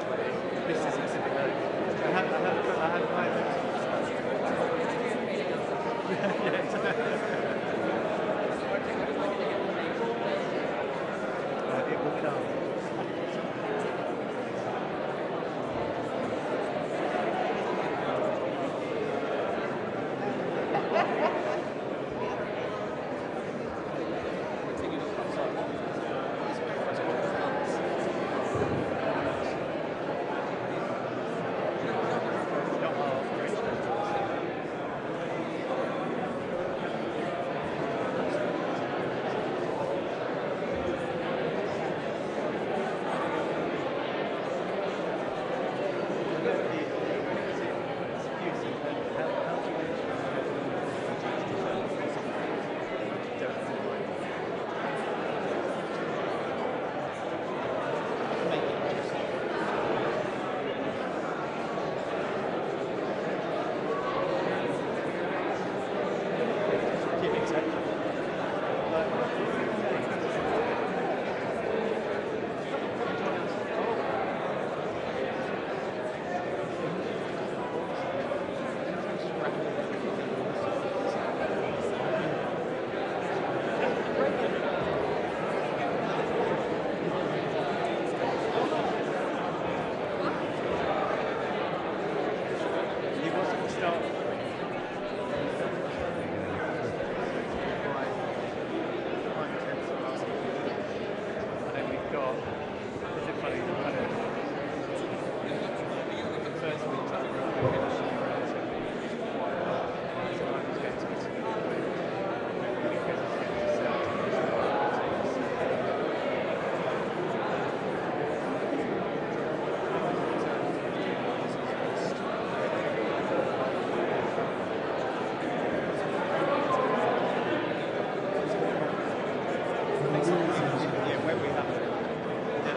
proudly this is specific note. I had yeah, exactly. It will come.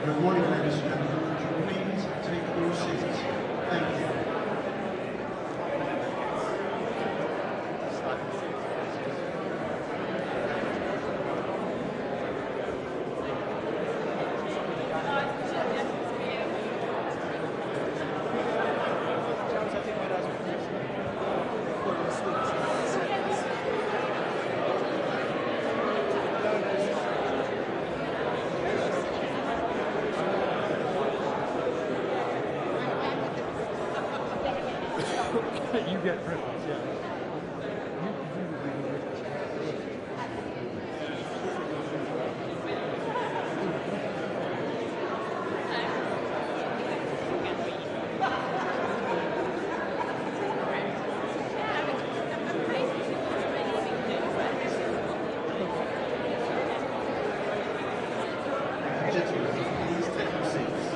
Good morning, ladies and gentlemen. Please take your seats. Thank you. You get preference, yeah. Gentlemen, please take your seats.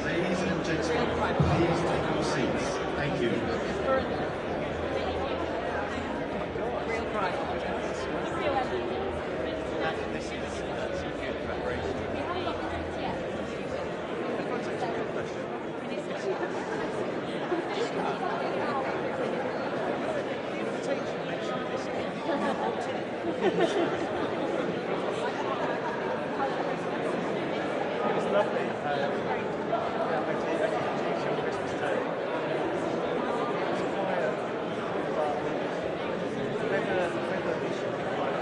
Ladies and gentlemen, please take your seats. Thank you. Real crime. This is some good preparation. Everyone's such a good question. The invitation mentioned this. It was lovely. Christmas Day. It's quiet, but whether we should be quite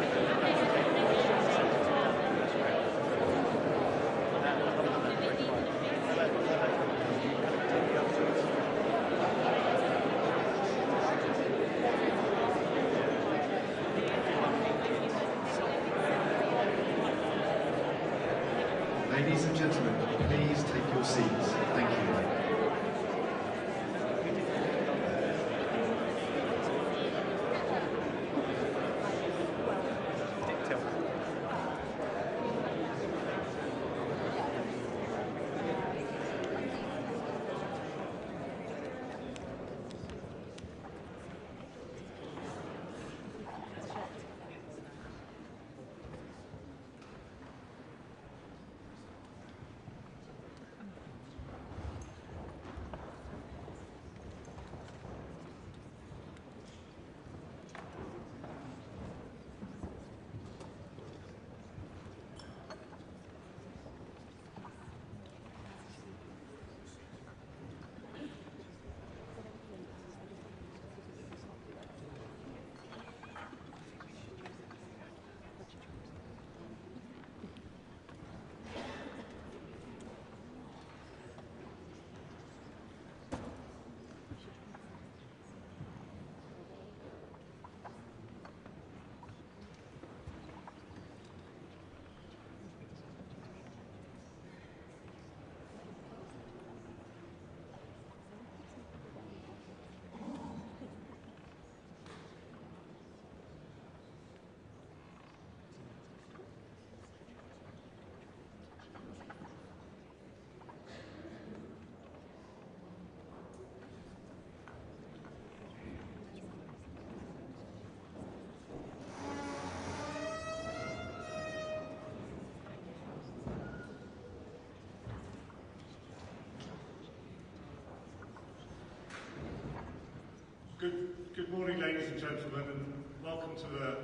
Good morning, ladies and gentlemen, and welcome to the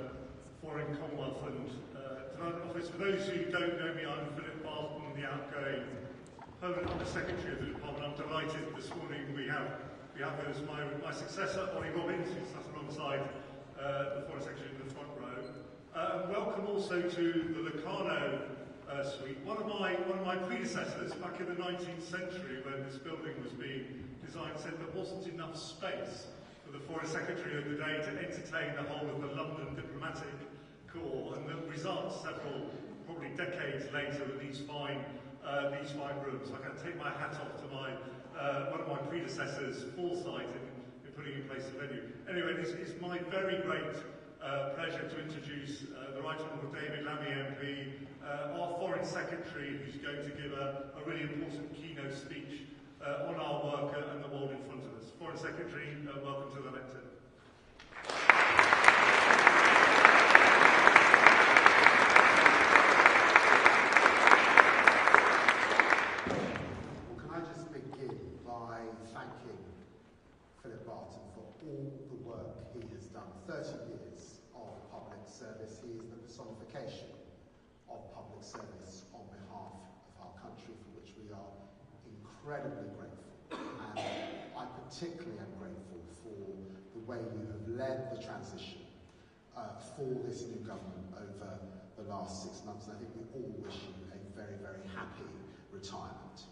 Foreign Commonwealth and Development Office. For those who don't know me, I'm Philip Barton, the outgoing Permanent Under Secretary of the Department. I'm delighted this morning we have with us my successor, Ollie Robbins, who's sat alongside the Foreign Secretary in the front row. Welcome also to the Locarno suite. One of my predecessors back in the 19th century, when this building was being designed, said there wasn't enough space for the Foreign Secretary of the day to entertain the whole of the London diplomatic corps, and the result several, probably decades later, are these fine rooms. I can take my hat off to one of my predecessors' foresight in putting in place the venue. Anyway, it's my very great pleasure to introduce the Right Honourable David Lammy MP, our Foreign Secretary, who's going to give a really important keynote speech on our work and the world in front of us. Foreign Secretary, welcome to the lectern. Well, can I just begin by thanking Philip Barton for all the work he has done. 30 years of public service. He is the personification of public service on behalf of our country, for which we are incredibly grateful. And I particularly am grateful for the way you have led the transition for this new government over the last 6 months. And I think we all wish you a very, very happy retirement.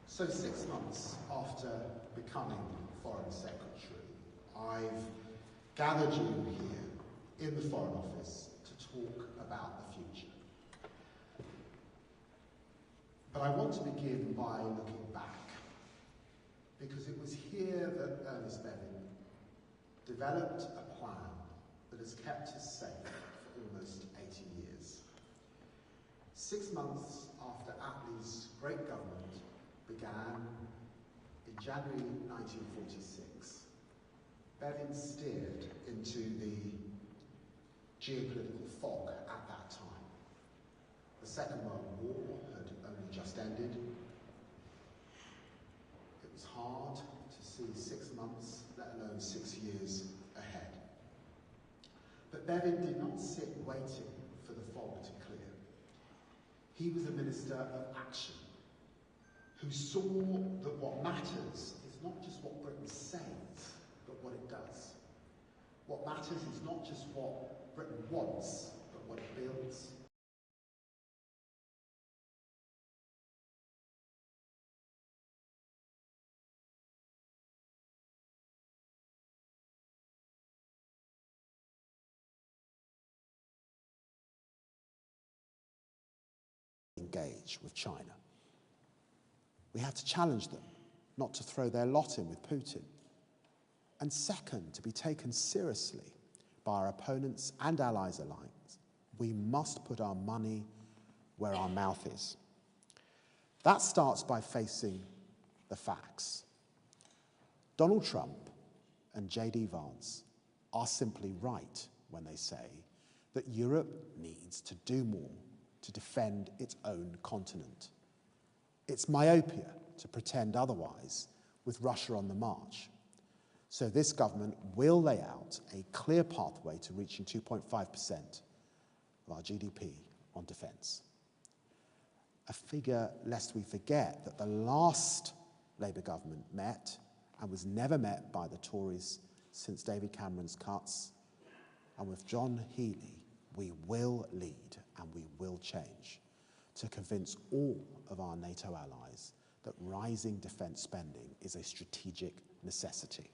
So 6 months after becoming Foreign Secretary, I've gathered you here in the Foreign Office to talk about the future. But I want to begin by looking back, because it was here that Ernest Bevin developed a plan that has kept us safe for almost 80 years. 6 months after Attlee's great government began in January 1946, Bevin steered into the geopolitical fog at that time. The Second World War had only just ended. It was hard to see 6 months, let alone 6 years ahead. But Bevin did not sit waiting for the fog to clear. He was a minister of action, who saw that what matters is not just what Britain says, but what it does. What matters is not just what Britain wants, but what it builds. Engage with China. We have to challenge them, not to throw their lot in with Putin. And second, to be taken seriously by our opponents and allies alike, we must put our money where our mouth is. That starts by facing the facts. Donald Trump and J.D. Vance are simply right when they say that Europe needs to do more to defend its own continent. It's myopia to pretend otherwise with Russia on the march. So this government will lay out a clear pathway to reaching 2.5% of our GDP on defence. A figure, lest we forget, that the last Labour government met and was never met by the Tories since David Cameron's cuts. And with John Healey, we will lead and we will change to convince all of our NATO allies that rising defence spending is a strategic necessity.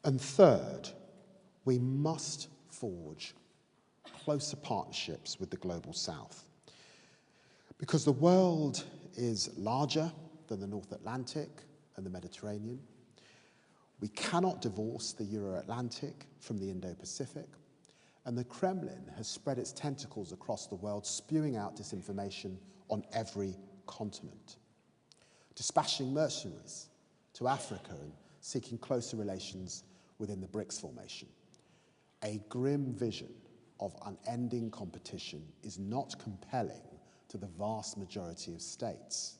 And third, we must forge closer partnerships with the global south, because the world is larger than the North Atlantic and the Mediterranean. We cannot divorce the Euro-Atlantic from the Indo-Pacific, and the Kremlin has spread its tentacles across the world, spewing out disinformation on every continent, dispatching mercenaries to Africa and seeking closer relations within the BRICS formation. A grim vision of unending competition is not compelling to the vast majority of states.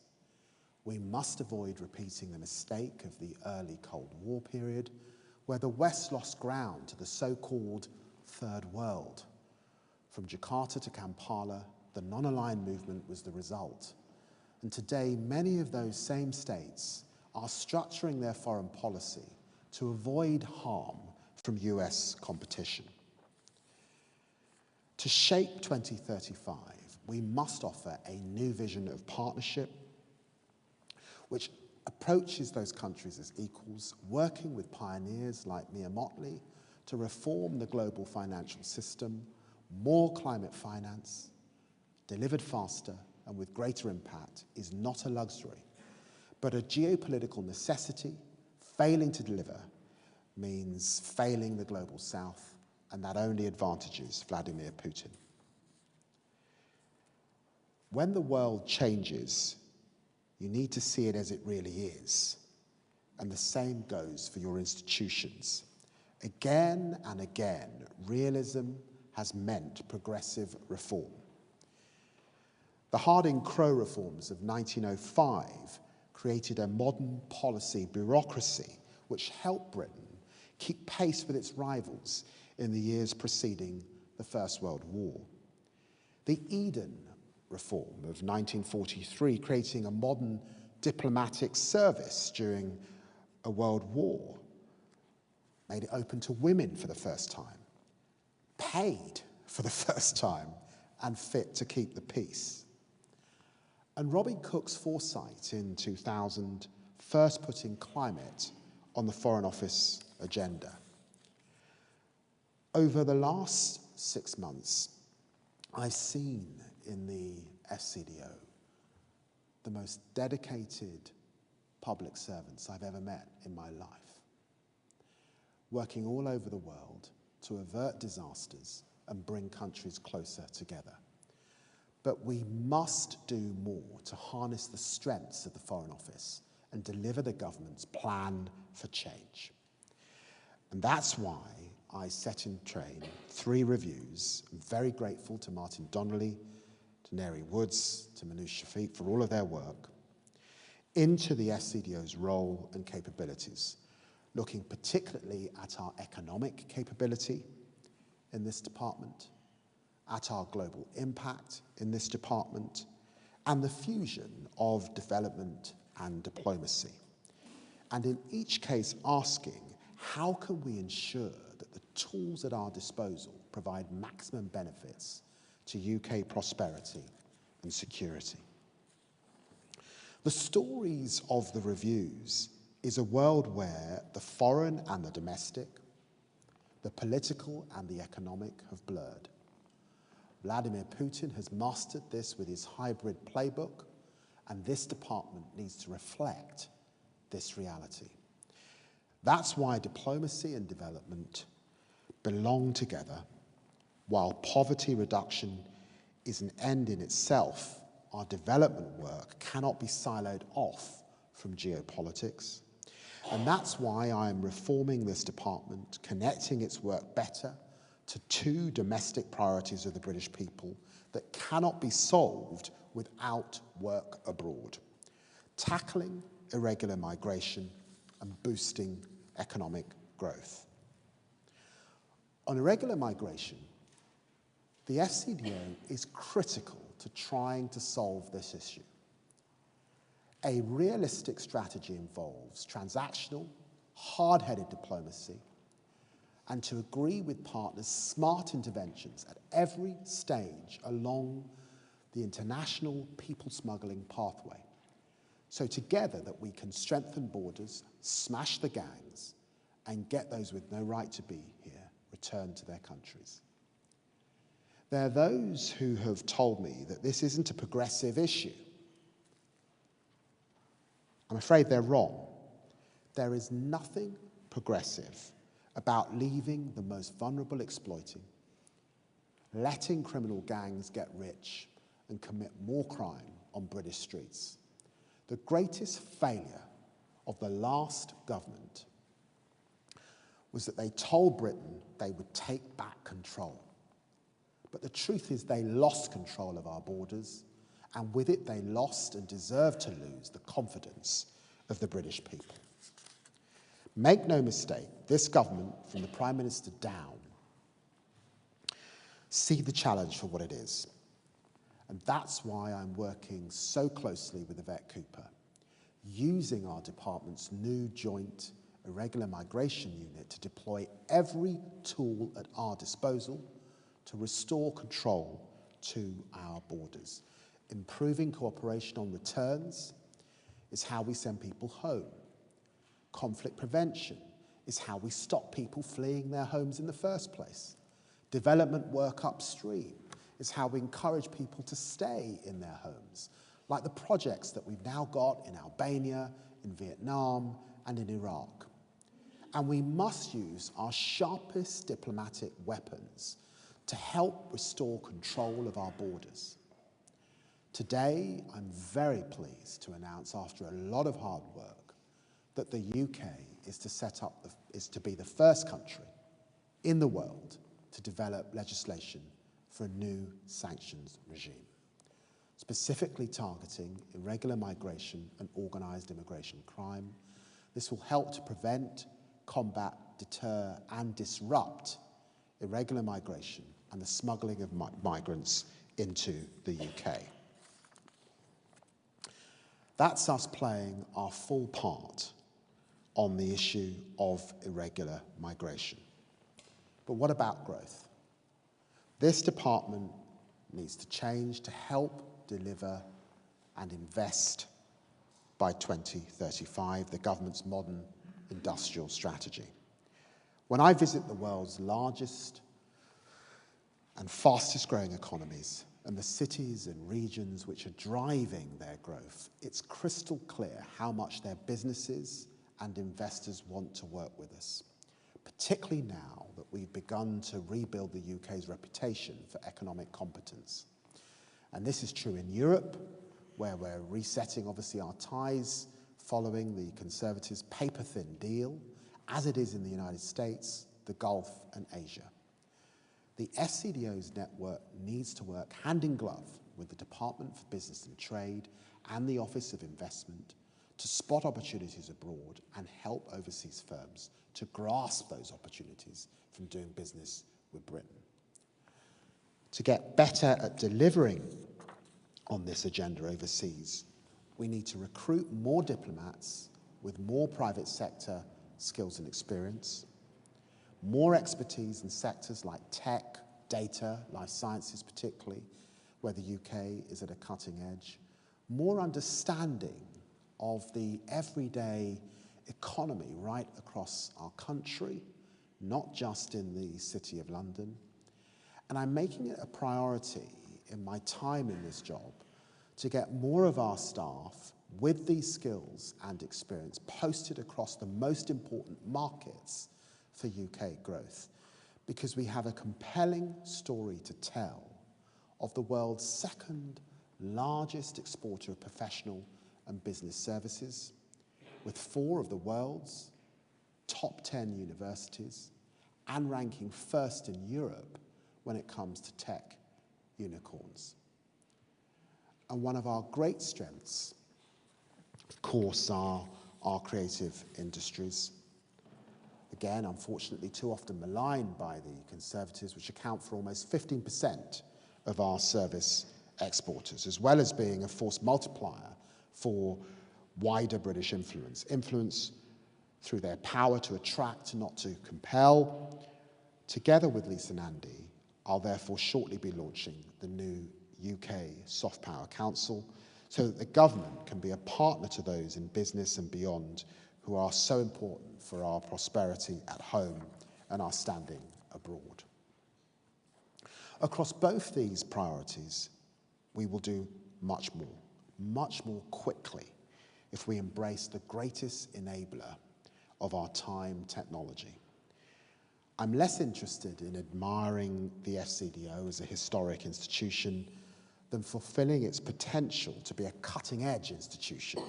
We must avoid repeating the mistake of the early Cold War period, where the West lost ground to the so-called Third World. From Jakarta to Kampala, the non-aligned movement was the result. And today, many of those same states are structuring their foreign policy to avoid harm from US competition. To shape 2035, we must offer a new vision of partnership which approaches those countries as equals, working with pioneers like Mia Mottley to reform the global financial system, more climate finance, delivered faster and with greater impact, is not a luxury, but a geopolitical necessity. Failing to deliver means failing the global south, and that only advantages Vladimir Putin. When the world changes, you need to see it as it really is, and the same goes for your institutions. Again and again, realism has meant progressive reform. The Harding-Crowe reforms of 1905 created a modern policy bureaucracy which helped Britain keep pace with its rivals in the years preceding the First World War. The Eden Reform of 1943, creating a modern diplomatic service during a world war, made it open to women for the first time, paid for the first time, and fit to keep the peace. And Robin Cook's foresight in 2000, first putting climate on the Foreign Office agenda. Over the last 6 months, I've seen in the FCDO the most dedicated public servants I've ever met in my life, working all over the world to avert disasters and bring countries closer together. But we must do more to harness the strengths of the Foreign Office and deliver the government's plan for change. And that's why I set in train 3 reviews. I'm very grateful to Martin Donnelly, to Neri Woods, to Manoush Shafiq for all of their work into the FCDO's role and capabilities, looking particularly at our economic capability in this department, at our global impact in this department, and the fusion of development and diplomacy. And in each case asking, how can we ensure that the tools at our disposal provide maximum benefits to UK prosperity and security? The stories of the reviews is a world where the foreign and the domestic, the political and the economic have blurred. Vladimir Putin has mastered this with his hybrid playbook, and this department needs to reflect this reality. That's why diplomacy and development belong together. While poverty reduction is an end in itself, our development work cannot be siloed off from geopolitics. And that's why I am reforming this department, connecting its work better to 2 domestic priorities of the British people that cannot be solved without work abroad: tackling irregular migration and boosting economic growth. On irregular migration, the FCDO is critical to trying to solve this issue. A realistic strategy involves transactional, hard-headed diplomacy, and to agree with partners smart interventions at every stage along the international people smuggling pathway, so together that we can strengthen borders, smash the gangs, and get those with no right to be here returned to their countries. There are those who have told me that this isn't a progressive issue. I'm afraid they're wrong. There is nothing progressive about leaving the most vulnerable exploiting, letting criminal gangs get rich and commit more crime on British streets. The greatest failure of the last government was that they told Britain they would take back control. But the truth is they lost control of our borders, and with it they lost and deserve to lose the confidence of the British people. Make no mistake, this government, from the Prime Minister down, see the challenge for what it is. And that's why I'm working so closely with Yvette Cooper, using our department's new joint irregular migration unit to deploy every tool at our disposal to restore control to our borders. Improving cooperation on returns is how we send people home. Conflict prevention is how we stop people fleeing their homes in the first place. Development work upstream is how we encourage people to stay in their homes, like the projects that we've now got in Albania, in Vietnam, and in Iraq. And we must use our sharpest diplomatic weapons to help restore control of our borders. Today, I'm very pleased to announce, after a lot of hard work, that the UK is to be the first country in the world to develop legislation for a new sanctions regime, specifically targeting irregular migration and organised immigration crime. This will help to prevent, combat, deter and disrupt irregular migration and the smuggling of migrants into the UK. That's us playing our full part on the issue of irregular migration. But what about growth? This department needs to change to help deliver and invest by 2035, the government's modern industrial strategy. When I visit the world's largest and fastest growing economies and the cities and regions which are driving their growth, it's crystal clear how much their businesses and investors want to work with us, particularly now that we've begun to rebuild the UK's reputation for economic competence. And this is true in Europe, where we're resetting, obviously, our ties following the Conservatives' paper-thin deal, as it is in the United States, the Gulf, and Asia. The FCDO's network needs to work hand in glove with the Department for Business and Trade and the Office of Investment to spot opportunities abroad and help overseas firms to grasp those opportunities from doing business with Britain. To get better at delivering on this agenda overseas, we need to recruit more diplomats with more private sector skills and experience, more expertise in sectors like tech, data, life sciences particularly, where the UK is at a cutting edge, more understanding of the everyday economy right across our country, not just in the City of London. And I'm making it a priority in my time in this job to get more of our staff with these skills and experience posted across the most important markets for UK growth, because we have a compelling story to tell of the world's second largest exporter of professional and business services, with 4 of the world's top 10 universities and ranking first in Europe when it comes to tech unicorns. And one of our great strengths, of course, are our creative industries. Again, unfortunately, too often maligned by the Conservatives, which account for almost 15% of our service exporters, as well as being a force multiplier for wider British influence. Influence through their power to attract, not to compel. Together with Lisa and Andy, I'll therefore shortly be launching the new UK Soft Power Council, so that the government can be a partner to those in business and beyond who are so important for our prosperity at home and our standing abroad. Across both these priorities, we will do much more quickly, if we embrace the greatest enabler of our time, technology. I'm less interested in admiring the FCDO as a historic institution than fulfilling its potential to be a cutting-edge institution,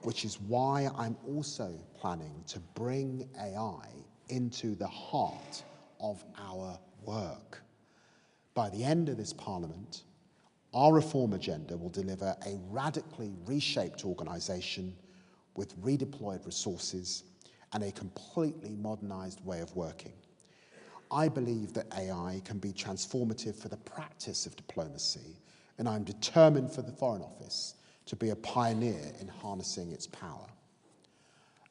which is why I'm also planning to bring AI into the heart of our work. By the end of this Parliament, our reform agenda will deliver a radically reshaped organisation with redeployed resources and a completely modernised way of working. I believe that AI can be transformative for the practice of diplomacy, and I'm determined for the Foreign Office to be a pioneer in harnessing its power.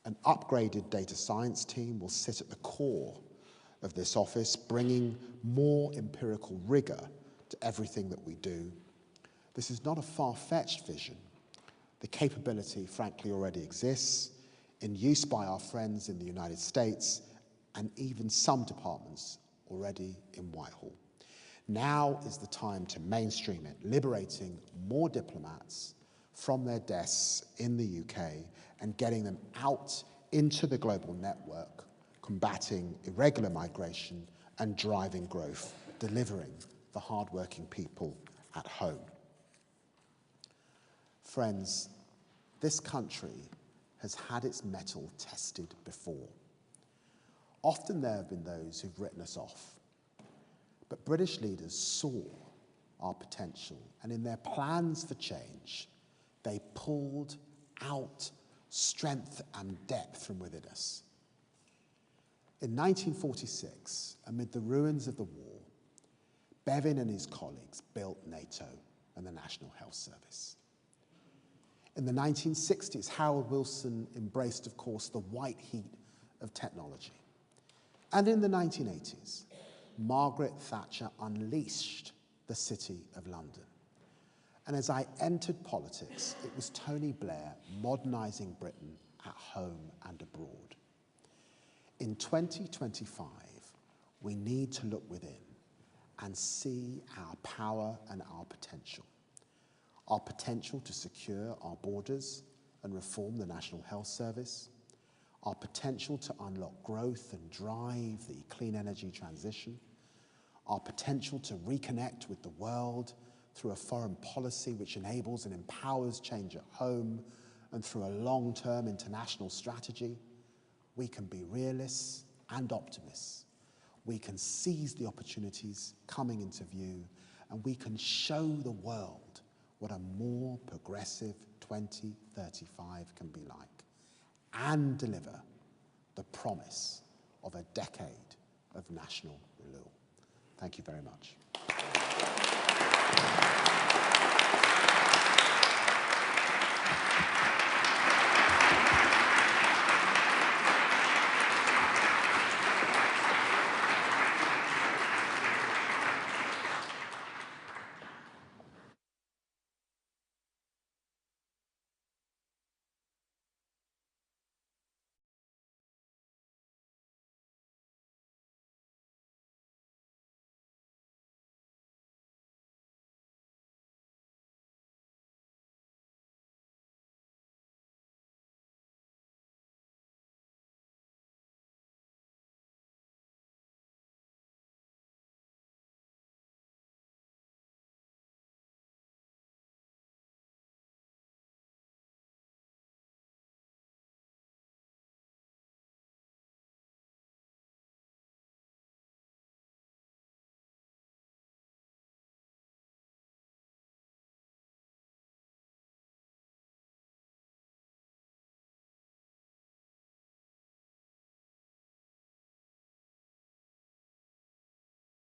An upgraded data science team will sit at the core of this office, bringing more empirical rigour to everything that we do. This is not a far-fetched vision. The capability, frankly, already exists, in use by our friends in the United States and even some departments already in Whitehall. Now is the time to mainstream it, liberating more diplomats from their desks in the UK and getting them out into the global network, combating irregular migration and driving growth, delivering for hard-working people at home. Friends, this country has had its mettle tested before. Often there have been those who've written us off, but British leaders saw our potential, and in their plans for change, they pulled out strength and depth from within us. In 1946, amid the ruins of the war, Bevin and his colleagues built NATO and the National Health Service. In the 1960s, Harold Wilson embraced, of course, the white heat of technology. And in the 1980s, Margaret Thatcher unleashed the City of London. And as I entered politics, it was Tony Blair modernising Britain at home and abroad. In 2025, we need to look within and see our power and our potential. Our potential to secure our borders and reform the National Health Service, our potential to unlock growth and drive the clean energy transition, our potential to reconnect with the world through a foreign policy which enables and empowers change at home, and through a long-term international strategy. We can be realists and optimists. We can seize the opportunities coming into view, and we can show the world what a more progressive 2035 can be like, and deliver the promise of a decade of national renewal. Thank you very much.